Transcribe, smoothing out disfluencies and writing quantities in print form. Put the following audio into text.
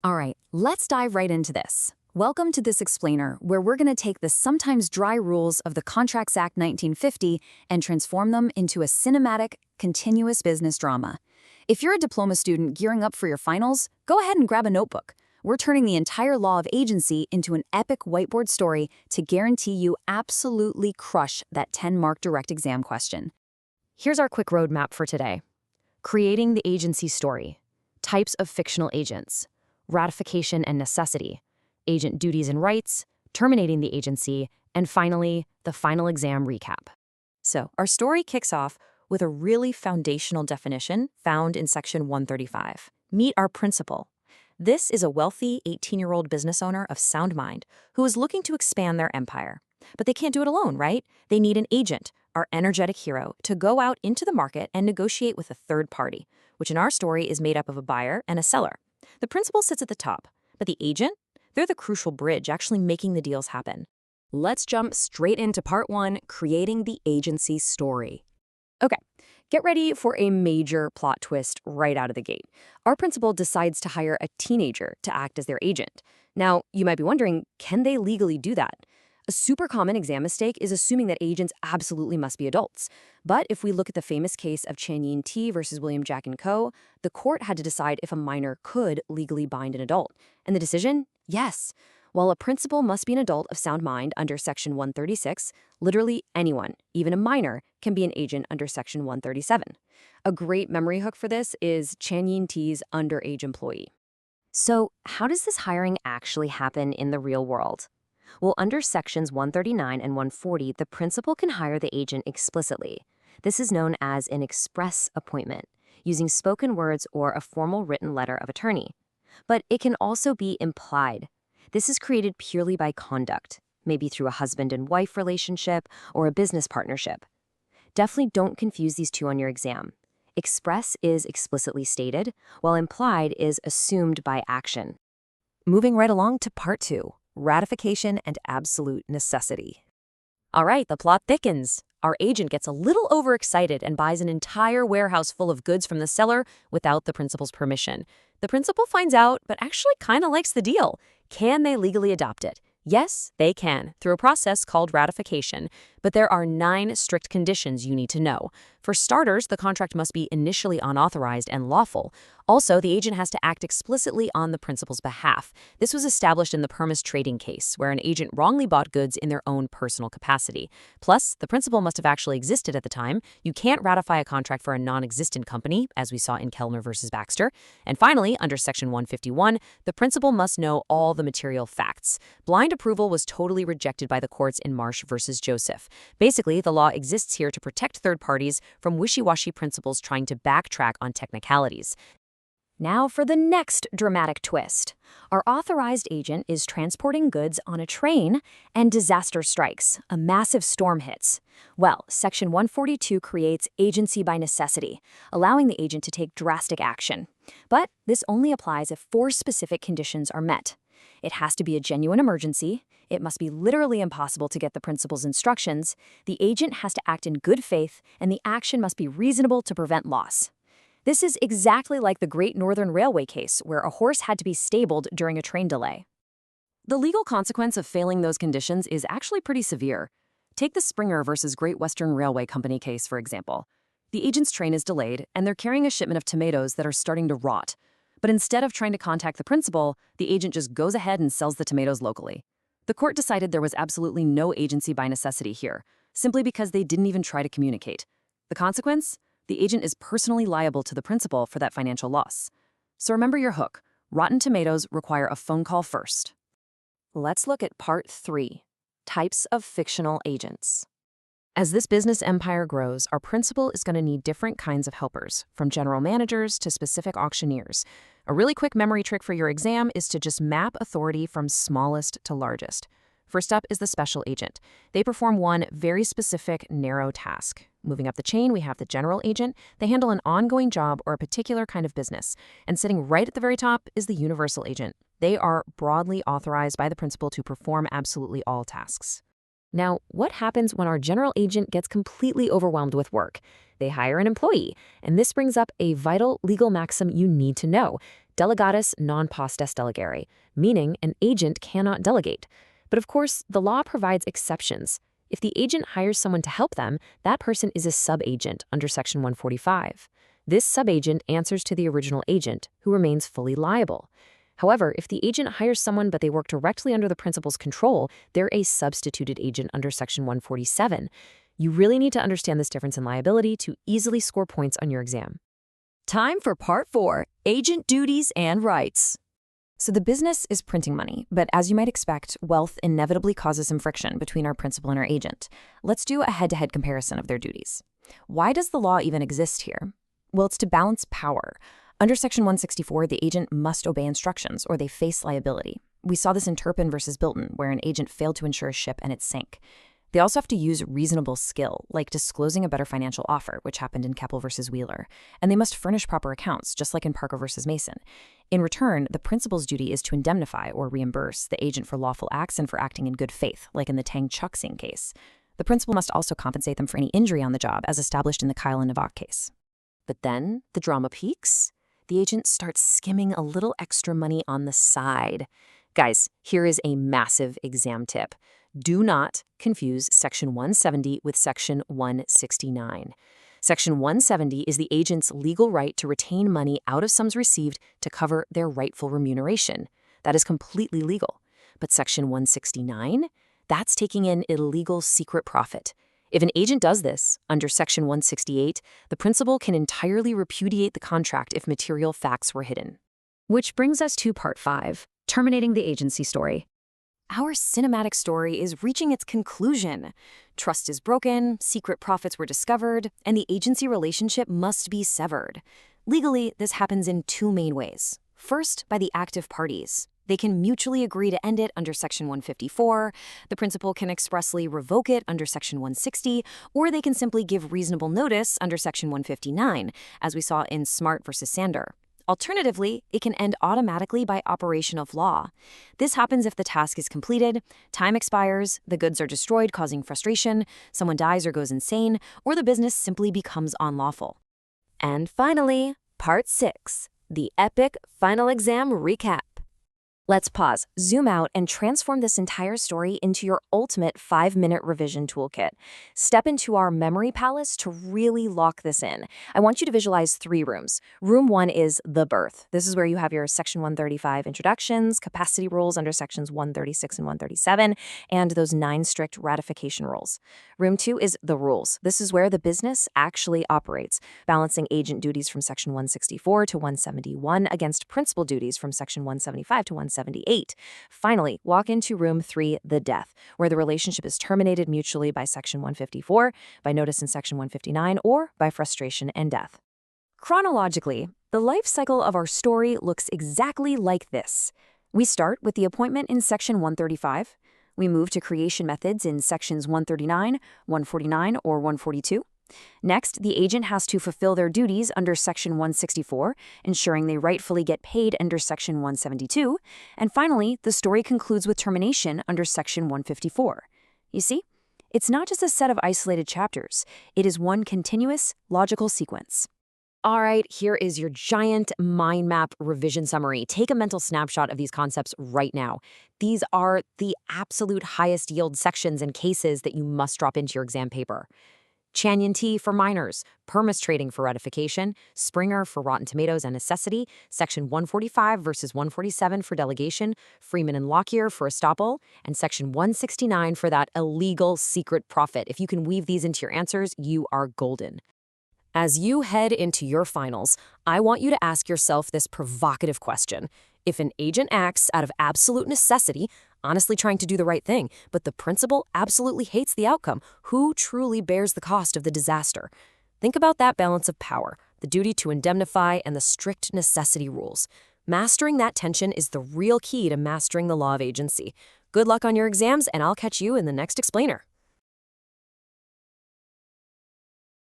All right, let's dive right into this. Welcome to this explainer, where we're going to take the sometimes dry rules of the Contracts Act 1950 and transform them into a cinematic, continuous business drama. If you're a diploma student gearing up for your finals, go ahead and grab a notebook. We're turning the entire law of agency into an epic whiteboard story to guarantee you absolutely crush that 10-mark direct exam question. Here's our quick roadmap for today. Creating the agency story. Types of fictional agents. Ratification and necessity. Agent duties and rights. Terminating the agency. And finally, the final exam recap. So, our story kicks off with a really foundational definition found in Section 135. Meet our principal. This is a wealthy 18-year-old business owner of sound mind who is looking to expand their empire. But they can't do it alone, right? They need an agent, our energetic hero, to go out into the market and negotiate with a third party, which in our story is made up of a buyer and a seller. The principal sits at the top, but the agent? They're the crucial bridge actually making the deals happen. Let's jump straight into part 1, creating the agency story. Okay, get ready for a major plot twist right out of the gate. Our principal decides to hire a teenager to act as their agent. Now, you might be wondering, can they legally do that? A super common exam mistake is assuming that agents absolutely must be adults. But if we look at the famous case of Chan Yin T versus William Jack & Co., the court had to decide if a minor could legally bind an adult. And the decision? Yes. While a principal must be an adult of sound mind under Section 136, literally anyone, even a minor, can be an agent under Section 137. A great memory hook for this is Chan Yin T's underage employee. So, how does this hiring actually happen in the real world? Well, under Sections 139 and 140, the principal can hire the agent explicitly. This is known as an express appointment, using spoken words or a formal written letter of attorney. But it can also be implied. This is created purely by conduct, maybe through a husband and wife relationship or a business partnership. Definitely don't confuse these two on your exam. Express is explicitly stated, while implied is assumed by action. Moving right along to part 2. Ratification and absolute necessity. All right, the plot thickens. Our agent gets a little overexcited and buys an entire warehouse full of goods from the seller without the principal's permission. The principal finds out, but actually kind of likes the deal. Can they legally adopt it? Yes, they can, through a process called ratification, but there are 9 strict conditions you need to know. For starters, the contract must be initially unauthorized and lawful. Also, the agent has to act explicitly on the principal's behalf. This was established in the Permis trading case, where an agent wrongly bought goods in their own personal capacity. Plus, the principal must have actually existed at the time. You can't ratify a contract for a non-existent company, as we saw in Kellner versus Baxter. And finally, under Section 151, the principal must know all the material facts. Blind approval was totally rejected by the courts in Marsh versus Joseph. Basically, the law exists here to protect third parties from wishy-washy principals trying to backtrack on technicalities. Now for the next dramatic twist. Our authorized agent is transporting goods on a train, and disaster strikes. A massive storm hits. Well, Section 142 creates agency by necessity, allowing the agent to take drastic action. But this only applies if 4 specific conditions are met. It has to be a genuine emergency, it must be literally impossible to get the principal's instructions, the agent has to act in good faith, and the action must be reasonable to prevent loss. This is exactly like the Great Northern Railway case, where a horse had to be stabled during a train delay. The legal consequence of failing those conditions is actually pretty severe. Take the Springer versus Great Western Railway Company case, for example. The agent's train is delayed, and they're carrying a shipment of tomatoes that are starting to rot. But instead of trying to contact the principal, the agent just goes ahead and sells the tomatoes locally. The court decided there was absolutely no agency by necessity here, simply because they didn't even try to communicate. The consequence? The agent is personally liable to the principal for that financial loss. So remember your hook. Rotten tomatoes require a phone call first. Let's look at part 3, types of fictional agents. As this business empire grows, our principal is going to need different kinds of helpers, from general managers to specific auctioneers. A really quick memory trick for your exam is to just map authority from smallest to largest. First up is the special agent. They perform one very specific, narrow task. Moving up the chain, we have the general agent. They handle an ongoing job or a particular kind of business. And sitting right at the very top is the universal agent. They are broadly authorized by the principal to perform absolutely all tasks. Now, what happens when our general agent gets completely overwhelmed with work? They hire an employee, and this brings up a vital legal maxim you need to know. delegatus non postes delegare, meaning an agent cannot delegate. But of course, the law provides exceptions. If the agent hires someone to help them, that person is a subagent under Section 145. This subagent answers to the original agent, who remains fully liable. However, if the agent hires someone but they work directly under the principal's control, they're a substituted agent under Section 147. You really need to understand this difference in liability to easily score points on your exam. Time for Part 4, Agent Duties and Rights. So the business is printing money, but as you might expect, wealth inevitably causes some friction between our principal and our agent. Let's do a head-to-head comparison of their duties. Why does the law even exist here? Well, it's to balance power. Under Section 164, the agent must obey instructions or they face liability. We saw this in Turpin versus Bilton, where an agent failed to insure a ship and it sank. They also have to use reasonable skill, like disclosing a better financial offer, which happened in Keppel versus Wheeler. And they must furnish proper accounts, just like in Parker versus Mason. In return, the principal's duty is to indemnify or reimburse the agent for lawful acts and for acting in good faith, like in the Tang-Chuk-Sing case. The principal must also compensate them for any injury on the job, as established in the Kyle and Novak case. But then the drama peaks. The agent starts skimming a little extra money on the side. Guys, here is a massive exam tip. Do not confuse Section 170 with Section 169. Section 170 is the agent's legal right to retain money out of sums received to cover their rightful remuneration. That is completely legal. But Section 169, that's taking in illegal secret profit. If an agent does this, under Section 168, the principal can entirely repudiate the contract if material facts were hidden. Which brings us to Part 5, Terminating the Agency Story. Our cinematic story is reaching its conclusion. Trust is broken, secret profits were discovered, and the agency relationship must be severed. Legally, this happens in two main ways. First, by the active parties. They can mutually agree to end it under Section 154, the principal can expressly revoke it under Section 160, or they can simply give reasonable notice under Section 159, as we saw in Smart versus Sander. Alternatively, it can end automatically by operation of law. This happens if the task is completed, time expires, the goods are destroyed causing frustration, someone dies or goes insane, or the business simply becomes unlawful. And finally, Part 6, the epic final exam recap. Let's pause, zoom out, and transform this entire story into your ultimate 5-minute revision toolkit. Step into our memory palace to really lock this in. I want you to visualize 3 rooms. Room 1 is the birth. This is where you have your Section 135 introductions, capacity rules under Sections 136 and 137, and those 9 strict ratification rules. Room 2 is the rules. This is where the business actually operates, balancing agent duties from Section 164 to 171 against principal duties from Section 175 to 178. Finally, walk into Room 3, the death, where the relationship is terminated mutually by Section 154, by notice in Section 159, or by frustration and death. Chronologically, the life cycle of our story looks exactly like this. We start with the appointment in Section 135. We move to creation methods in Sections 139, 149, or 142. Next, the agent has to fulfill their duties under Section 164, ensuring they rightfully get paid under Section 172. And finally, the story concludes with termination under Section 154. You see, it's not just a set of isolated chapters. It is one continuous, logical sequence. All right, here is your giant mind map revision summary. Take a mental snapshot of these concepts right now. These are the absolute highest yield sections and cases that you must drop into your exam paper. Chanyon T for minors, permis trading for ratification, Springer for rotten tomatoes and necessity, Section 145 versus 147 for delegation, Freeman and Lockyer for estoppel, and Section 169 for that illegal secret profit. If you can weave these into your answers, you are golden. As you head into your finals, I want you to ask yourself this provocative question. If an agent acts out of absolute necessity, honestly trying to do the right thing, but the principal absolutely hates the outcome, who truly bears the cost of the disaster? Think about that balance of power, the duty to indemnify and the strict necessity rules. Mastering that tension is the real key to mastering the law of agency. Good luck on your exams, and I'll catch you in the next explainer.